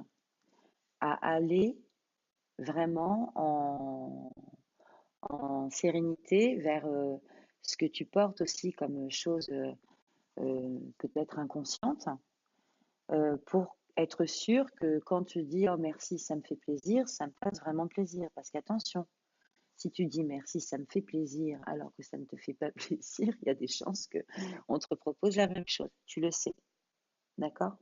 à aller vraiment en sérénité vers ce que tu portes aussi comme chose peut-être inconsciente, pour être sûr que quand tu dis oh merci, ça me fait plaisir, ça me fasse vraiment plaisir. Parce qu'attention, si tu dis merci, ça me fait plaisir, alors que ça ne te fait pas plaisir, il y a des chances qu'on te propose la même chose. Tu le sais, d'accord?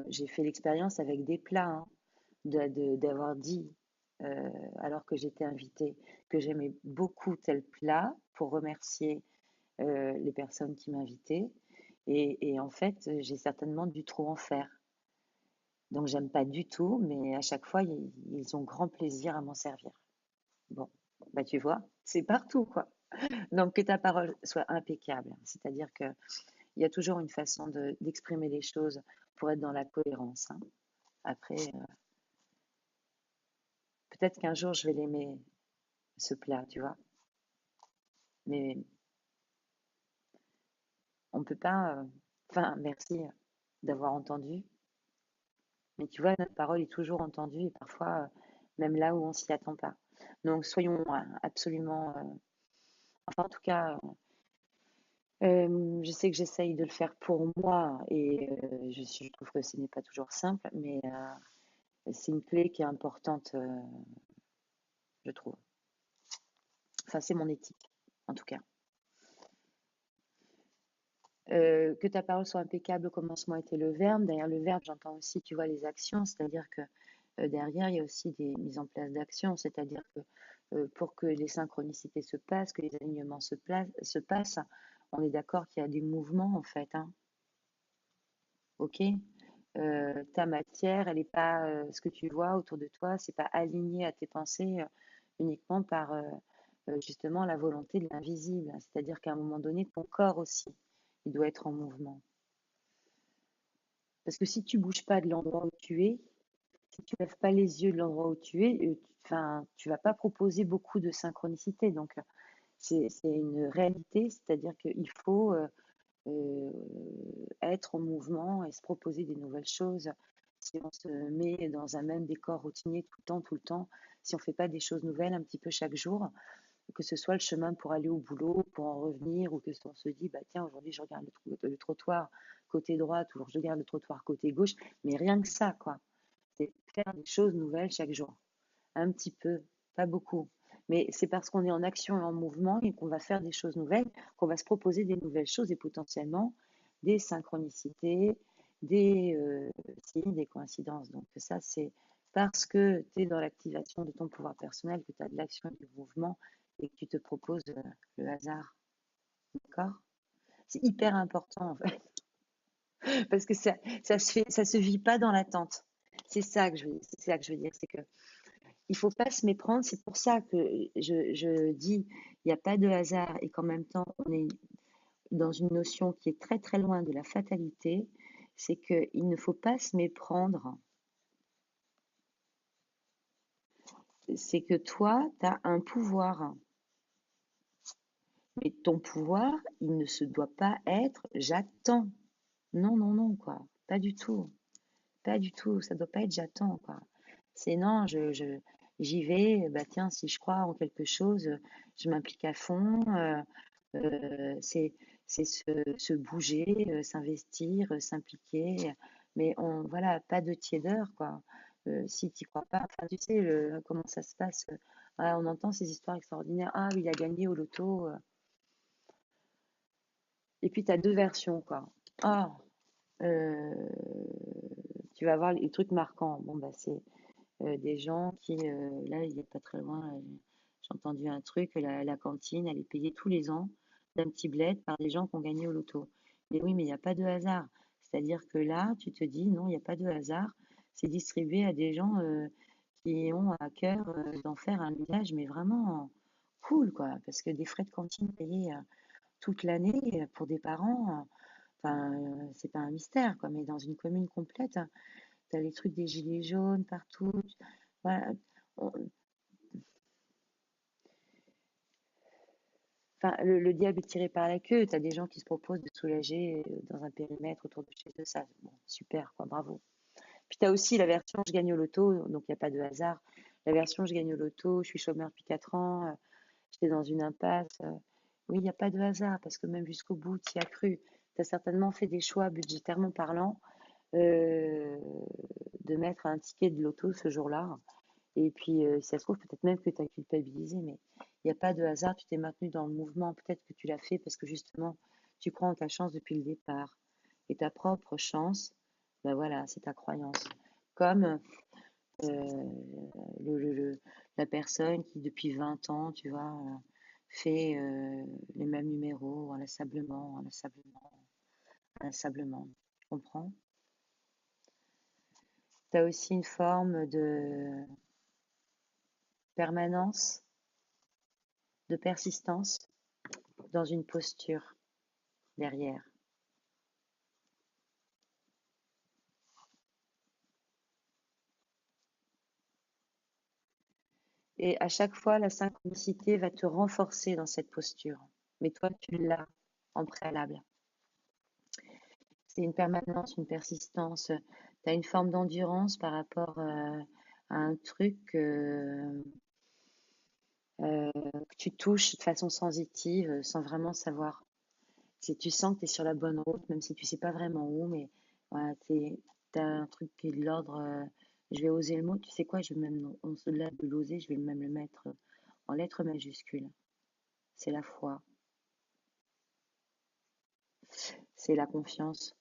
J'ai fait l'expérience avec des plats, hein, d'avoir dit, alors que j'étais invitée, que j'aimais beaucoup tel plat pour remercier les personnes qui m'invitaient. Et en fait, j'ai certainement dû trop en faire. Donc, j'aime pas du tout, mais à chaque fois, ils ont grand plaisir à m'en servir. Bon, bah tu vois, c'est partout, quoi. Donc, que ta parole soit impeccable, c'est-à-dire qu'il y a toujours une façon d'exprimer les choses pour être dans la cohérence, hein. Après, peut-être qu'un jour, je vais l'aimer, ce plat, tu vois. Mais on peut pas. Enfin, merci d'avoir entendu. Mais tu vois, notre parole est toujours entendue et parfois même là où on s'y attend pas. Donc soyons absolument. Enfin, en tout cas, je sais que j'essaye de le faire pour moi et je trouve que ce n'est pas toujours simple, mais C'est une clé qui est importante, je trouve. Enfin, c'est mon éthique, en tout cas. Que ta parole soit impeccable au commencement était le verbe. Derrière le verbe, j'entends aussi, tu vois, les actions, c'est-à-dire que derrière, il y a aussi des mises en place d'actions, c'est-à-dire que pour que les synchronicités se passent, que les alignements se passent, on est d'accord qu'il y a des mouvements en fait, hein, ok? Ta matière, elle n'est pas ce que tu vois autour de toi, c'est pas aligné à tes pensées uniquement par justement la volonté de l'invisible. C'est-à-dire qu'à un moment donné, ton corps aussi, il doit être en mouvement. Parce que si tu bouges pas de l'endroit où tu es, si tu lèves pas les yeux de l'endroit où tu es, enfin, tu vas pas proposer beaucoup de synchronicité. Donc, c'est une réalité, c'est-à-dire qu'il faut euh, être en mouvement et se proposer des nouvelles choses. Si on se met dans un même décor routinier tout le temps, si on ne fait pas des choses nouvelles un petit peu chaque jour, que ce soit le chemin pour aller au boulot, pour en revenir, ou que on se dit, bah tiens, aujourd'hui je regarde le trottoir côté droite, ou je regarde le trottoir côté gauche, mais rien que ça, quoi. C'est faire des choses nouvelles chaque jour. Un petit peu, pas beaucoup. Mais c'est parce qu'on est en action et en mouvement et qu'on va faire des choses nouvelles, qu'on va se proposer des nouvelles choses et potentiellement des synchronicités, des signes, des coïncidences. Donc ça, c'est parce que tu es dans l'activation de ton pouvoir personnel, que tu as de l'action et du mouvement et que tu te proposes le hasard. D'accord? C'est hyper important en fait, parce que ça se vit pas dans l'attente. C'est ça que je veux dire, c'est que il faut pas se méprendre. C'est pour ça que je dis il n'y a pas de hasard et qu'en même temps on est dans une notion qui est très très loin de la fatalité. C'est qu'il ne faut pas se méprendre. C'est que toi, tu as un pouvoir. Mais ton pouvoir, il ne se doit pas être j'attends. Non, non, non, quoi. Pas du tout. Pas du tout. Ça doit pas être j'attends, quoi. C'est non, j'y vais. Bah tiens, si je crois en quelque chose, je m'implique à fond. C'est se bouger, s'investir, s'impliquer. Mais voilà, pas de tiédeur, quoi. Si tu crois pas, enfin, tu sais comment ça se passe. Voilà, on entend ces histoires extraordinaires. Ah, il a gagné au loto. Et puis, tu as deux versions, quoi. Ah, euh, tu vas voir les trucs marquants. Bon, bah, c'est des gens qui, là, il n'y a pas très loin, j'ai entendu un truc, la cantine, elle est payée tous les ans d'un petit bled par des gens qui ont gagné au loto. Mais oui, mais il n'y a pas de hasard. C'est-à-dire que là, tu te dis, non, il n'y a pas de hasard. C'est distribué à des gens qui ont à cœur d'en faire un usage, mais vraiment cool, quoi. Parce que des frais de cantine payés toute l'année pour des parents, enfin, c'est pas un mystère, quoi. Mais dans une commune complète, tu as les trucs des gilets jaunes partout. Voilà. On- Enfin, le diable est tiré par la queue. Tu as des gens qui se proposent de soulager dans un périmètre autour de chez eux. Ça, bon, super, quoi, bravo. Puis tu as aussi la version je gagne au loto, donc il n'y a pas de hasard. La version je gagne au loto, je suis chômeur depuis 4 ans, j'étais dans une impasse. Oui, il n'y a pas de hasard, parce que même jusqu'au bout, tu y as cru. Tu as certainement fait des choix budgétairement parlant euh, de mettre un ticket de loto ce jour-là. Et puis, si ça se trouve, peut-être même que tu as culpabilisé, mais il n'y a pas de hasard, tu t'es maintenu dans le mouvement. Peut-être que tu l'as fait parce que justement, tu crois en ta chance depuis le départ. Et ta propre chance, ben voilà, c'est ta croyance. Comme euh, la personne qui, depuis 20 ans, tu vois, fait les mêmes numéros inlassablement, inlassablement, inlassablement. Tu comprends? Tu as aussi une forme de permanence, de persistance dans une posture derrière. Et à chaque fois, la synchronicité va te renforcer dans cette posture. Mais toi, tu l'as en préalable. C'est une permanence, une persistance. Tu as une forme d'endurance par rapport à un truc que tu touches de façon sensitive, sans vraiment savoir. Si tu sens que tu es sur la bonne route, même si tu sais pas vraiment où, mais voilà, tu as un truc qui est de l'ordre Je vais oser le mot, tu sais quoi, je vais même, au-delà de l'oser, je vais même le mettre en lettres majuscules. C'est la foi, c'est la confiance.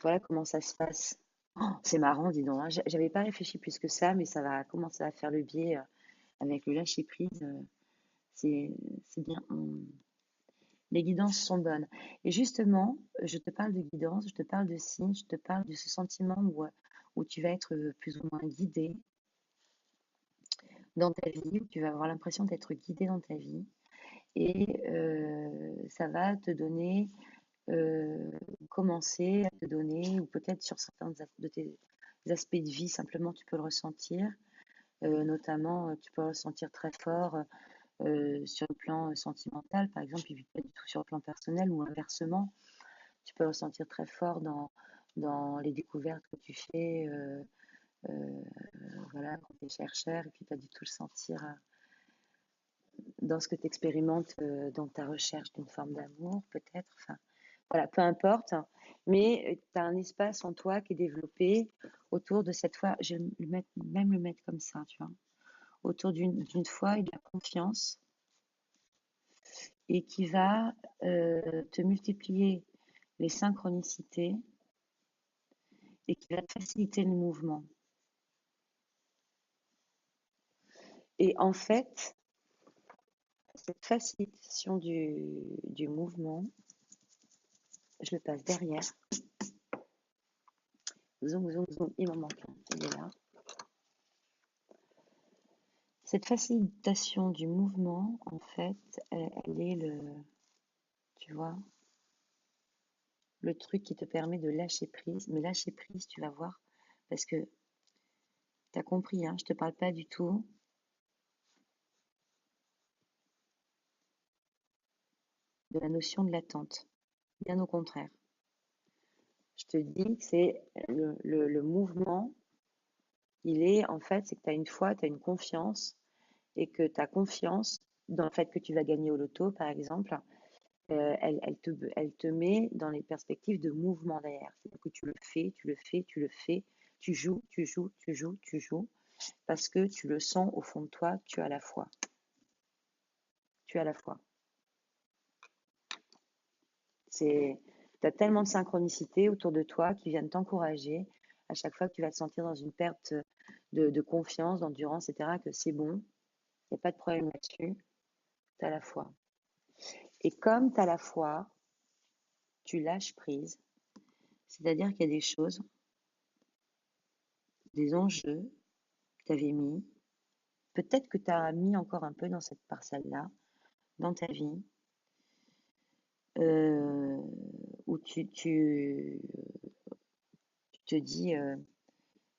Voilà comment ça se passe. Oh, c'est marrant, dis donc, hein. J'avais pas réfléchi plus que ça, mais ça va commencer à faire le biais avec le lâcher prise. C'est, c'est bien. Les guidances sont bonnes. Et justement, je te parle de guidance, je te parle de signes, je te parle de ce sentiment où tu vas être plus ou moins guidé dans ta vie, où tu vas avoir l'impression d'être guidé dans ta vie. Et ça va te donner, euh, commencer à te donner, ou peut-être sur certains de tes aspects de vie, simplement tu peux le ressentir. Notamment, tu peux le ressentir très fort sur le plan sentimental, par exemple, et puis pas du tout sur le plan personnel, ou inversement. Tu peux le ressentir très fort dans les découvertes que tu fais, euh, voilà, quand tu es chercheur, et puis pas du tout le sentir dans ce que tu expérimentes dans ta recherche d'une forme d'amour, peut-être. Enfin, voilà, peu importe. Mais tu as un espace en toi qui est développé autour de cette foi. Je vais même le mettre comme ça, tu vois. Autour d'une foi et de la confiance, et qui va te multiplier les synchronicités et qui va te faciliter le mouvement. Et en fait, cette facilitation du mouvement, je le passe derrière. Zoom, zoom, zoom, il m'en manque un, il est là. Cette facilitation du mouvement, en fait, elle est tu vois, le truc qui te permet de lâcher prise. Mais lâcher prise, tu vas voir, parce que tu as compris, hein, je ne te parle pas du tout de la notion de l'attente. Bien au contraire. Je te dis que c'est le mouvement, il est en fait, c'est que tu as une foi, tu as une confiance, et que ta confiance dans le fait que tu vas gagner au loto, par exemple, elle te met dans les perspectives de mouvement derrière. C'est-à-dire que tu le fais, tu le fais, tu le fais, tu joues, tu joues, tu joues, tu joues, parce que tu le sens au fond de toi, tu as la foi. Tu as la foi. Tu as tellement de synchronicité autour de toi qui viennent t'encourager à chaque fois que tu vas te sentir dans une perte de confiance, d'endurance, etc., que c'est bon, il n'y a pas de problème là-dessus, tu as la foi. Et comme tu as la foi, tu lâches prise, c'est-à-dire qu'il y a des choses, des enjeux que tu avais mis, peut-être que tu as mis encore un peu dans cette parcelle-là, dans ta vie, euh, où tu te dis,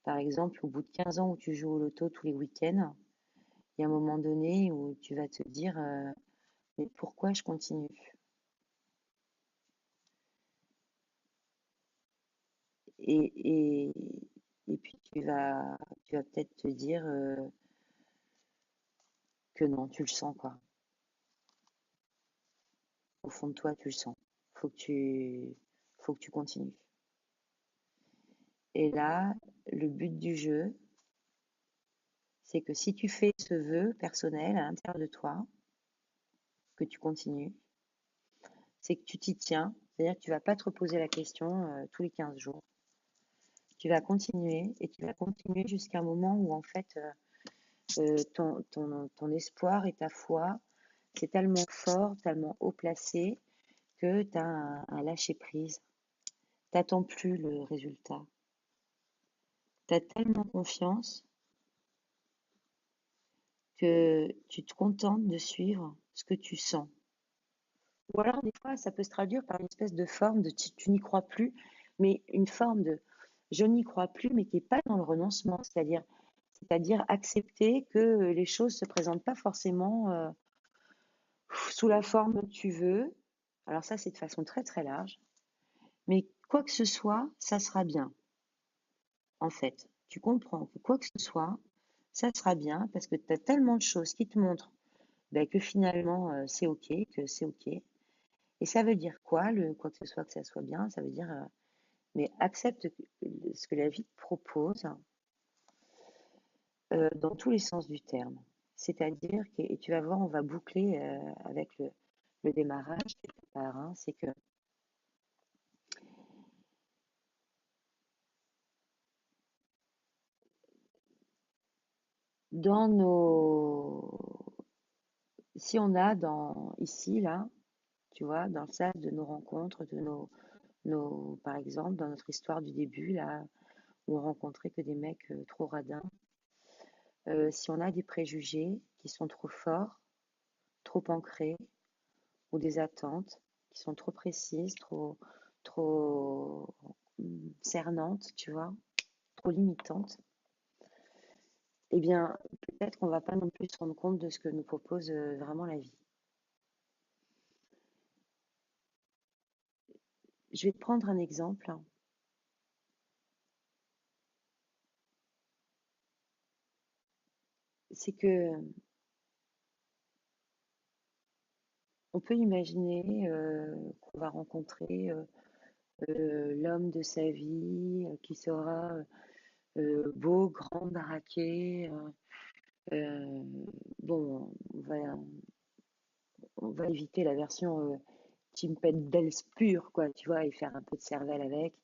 par exemple, au bout de 15 ans où tu joues au loto tous les week-ends, il y a un moment donné où tu vas te dire, mais pourquoi je continue? Et, et, et puis tu vas peut-être te dire que non, tu le sens quoi. Au fond de toi, tu le sens. Faut que tu continues. Et là, le but du jeu, c'est que si tu fais ce vœu personnel à l'intérieur de toi, que tu continues, c'est que tu t'y tiens. C'est-à-dire que tu vas pas te reposer la question tous les 15 jours. Tu vas continuer et tu vas continuer jusqu'à un moment où en fait ton espoir et ta foi, c'est tellement fort, tellement haut placé que tu as un lâcher prise. T'attends plus le résultat. Tu as tellement confiance que tu te contentes de suivre ce que tu sens. Ou alors, des fois, ça peut se traduire par une espèce de forme de tu n'y crois plus, mais une forme de je n'y crois plus, mais qui n'est pas dans le renoncement, c'est-à-dire accepter que les choses ne se présentent pas forcément sous la forme que tu veux. Alors ça, c'est de façon très très large, mais quoi que ce soit, ça sera bien, en fait. Tu comprends que quoi que ce soit, ça sera bien parce que tu as tellement de choses qui te montrent ben, que finalement c'est ok, que c'est ok. Et ça veut dire quoi, le quoi que ce soit, que ça soit bien? Ça veut dire, mais accepte ce que la vie te propose, dans tous les sens du terme. C'est-à-dire que, et tu vas voir, on va boucler avec le démarrage quelque part, hein, c'est que dans nos, si on a dans ici là, tu vois, dans le sas de nos rencontres, de par exemple, dans notre histoire du début là, où on rencontrait que des mecs trop radins, si on a des préjugés qui sont trop forts, trop ancrés, ou des attentes qui sont trop précises, trop cernantes, tu vois, trop limitantes, eh bien, peut-être qu'on va pas non plus se rendre compte de ce que nous propose vraiment la vie. Je vais te prendre un exemple. C'est que on peut imaginer qu'on va rencontrer l'homme de sa vie qui sera beau, grand, baraqué. Bon, on va éviter la version Timpette Bells pure, quoi, tu vois, et faire un peu de cervelle avec.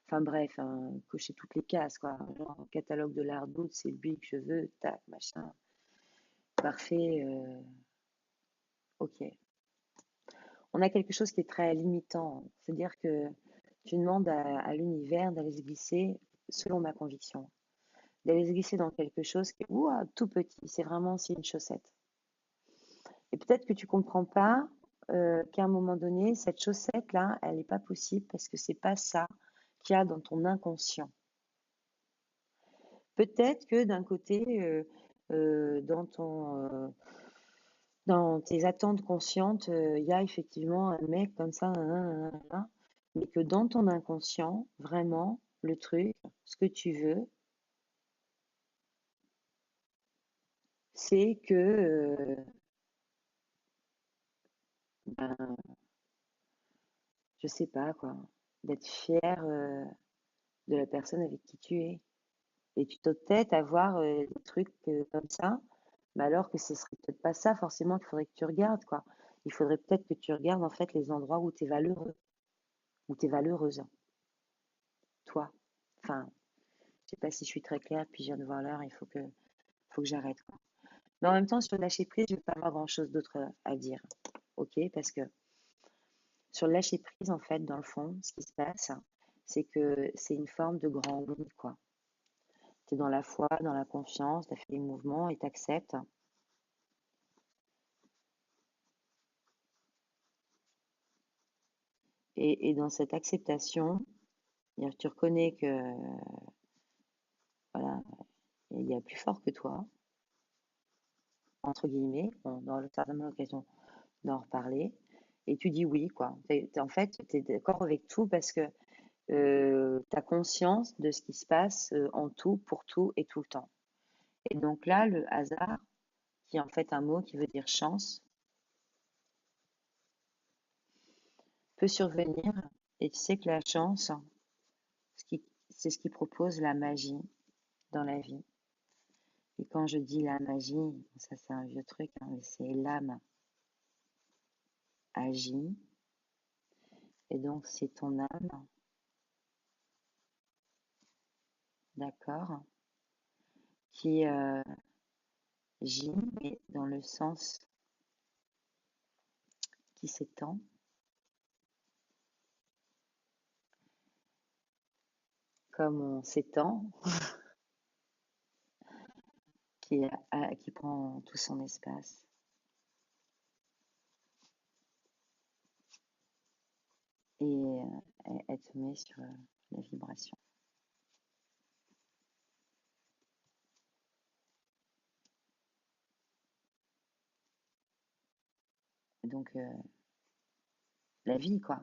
Enfin bref, hein, cocher toutes les cases, quoi. Genre, catalogue de l'art d'août, c'est lui que je veux, tac, machin. Parfait, ok. On a quelque chose qui est très limitant. C'est-à-dire que tu demandes à l'univers d'aller se glisser, selon ma conviction, d'aller se glisser dans quelque chose qui est ouah, tout petit. C'est vraiment, c'est une chaussette. Et peut-être que tu comprends pas qu'à un moment donné, cette chaussette-là, elle n'est pas possible parce que c'est pas ça qu'il y a dans ton inconscient. Peut-être que d'un côté, dans tes attentes conscientes, il y a effectivement un mec comme ça, mais que dans ton inconscient, vraiment, le truc, ce que tu veux, c'est que, ben, je sais pas quoi, d'être fier de la personne avec qui tu es. Et tu te peut-être avoir des trucs comme ça, mais alors que ce serait peut-être pas ça forcément qu'il faudrait que tu regardes, quoi. Il faudrait peut-être que tu regardes en fait les endroits où tu es valeureux, où tu es valeureuse, toi. Enfin, je sais pas si je suis très claire, puis je viens de voir l'heure, faut que j'arrête, quoi. Mais en même temps, sur le lâcher prise, je vais pas avoir grand-chose d'autre à dire, ok? Parce que sur le lâcher prise, en fait, dans le fond, ce qui se passe, c'est que c'est une forme de grand oui, quoi. Tu es dans la foi, dans la confiance, tu as fait des mouvements et tu acceptes. Et dans cette acceptation, tu reconnais que voilà, il y a plus fort que toi, entre guillemets. On aura certainement l'occasion d'en reparler. Et tu dis oui, quoi. En fait, tu es d'accord avec tout parce que tu as conscience de ce qui se passe en tout, pour tout et tout le temps. Et donc là, le hasard, qui est en fait un mot qui veut dire chance, peut survenir. Et tu sais que la chance, c'est ce qui propose la magie dans la vie. Et quand je dis la magie, ça c'est un vieux truc, hein, mais c'est l'âme agit. Et donc c'est ton âme, d'accord, qui gît, mais dans le sens qui s'étend, comme on s'étend, qui prend tout son espace. Et elle te met sur la vibration. Et donc la vie, quoi.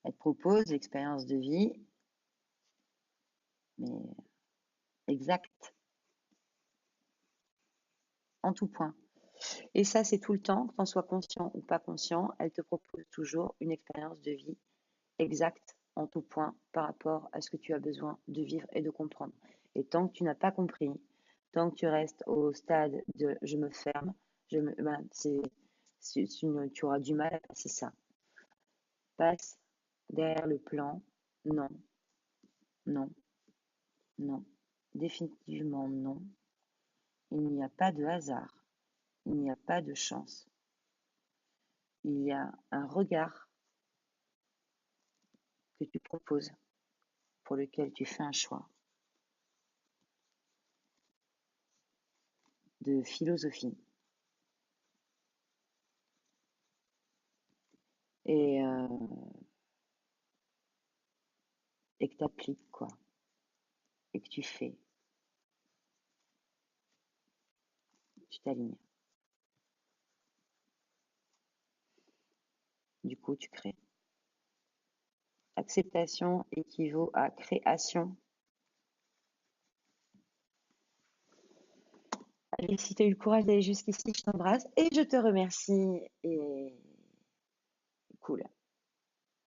Elle te propose l'expérience de vie, mais exacte, en tout point. Et ça, c'est tout le temps, que tu en sois conscient ou pas conscient, elle te propose toujours une expérience de vie exacte en tout point par rapport à ce que tu as besoin de vivre et de comprendre. Et tant que tu n'as pas compris, tant que tu restes au stade de je me ferme, ben, tu auras du mal à passer ça. Passe derrière le plan, non, non, non, définitivement non. Il n'y a pas de hasard, il n'y a pas de chance. Il y a un regard que tu proposes, pour lequel tu fais un choix de philosophie. Et, et que tu appliques, quoi. Et que tu fais. Tu t'alignes. Du coup, tu crées. Acceptation équivaut à création. Allez, si tu as eu le courage d'aller jusqu'ici, je t'embrasse et je te remercie. Et cool.